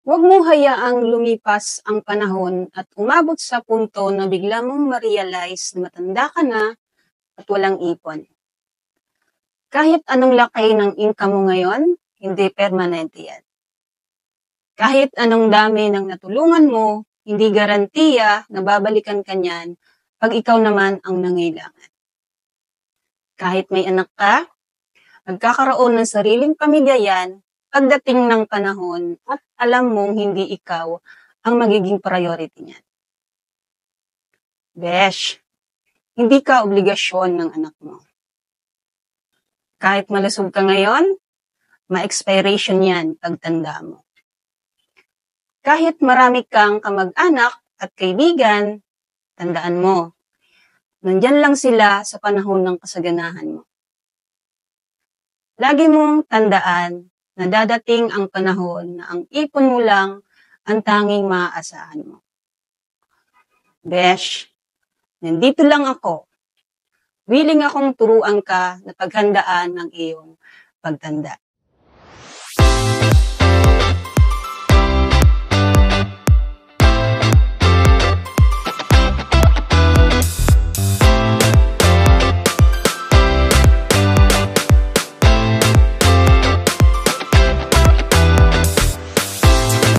Huwag mo hayaang lumipas ang panahon at umabot sa punto na bigla mong ma-realize na matanda ka na at walang ipon. Kahit anong laki ng income mo ngayon, hindi permanente yan. Kahit anong dami ng natulungan mo, hindi garantiya na babalikan ka niyan pag ikaw naman ang nangailangan. Kahit may anak ka, magkakaroon ng sariling pamilya yan pagdating ng panahon at alam mong hindi ikaw ang magiging priority niyan. Besh, hindi ka obligasyon ng anak mo. Kahit malusog ka ngayon, ma-expiration yan pagtanda mo. Kahit marami kang kamag-anak at kaibigan, tandaan mo, nandyan lang sila sa panahon ng kasaganahan mo. Lagi mong tandaan na dadating ang panahon na ang ipon mo lang ang tanging maaasahan mo. Besh, nandito lang ako. Willing akong turuan ka na paghandaan ng iyong pagtanda.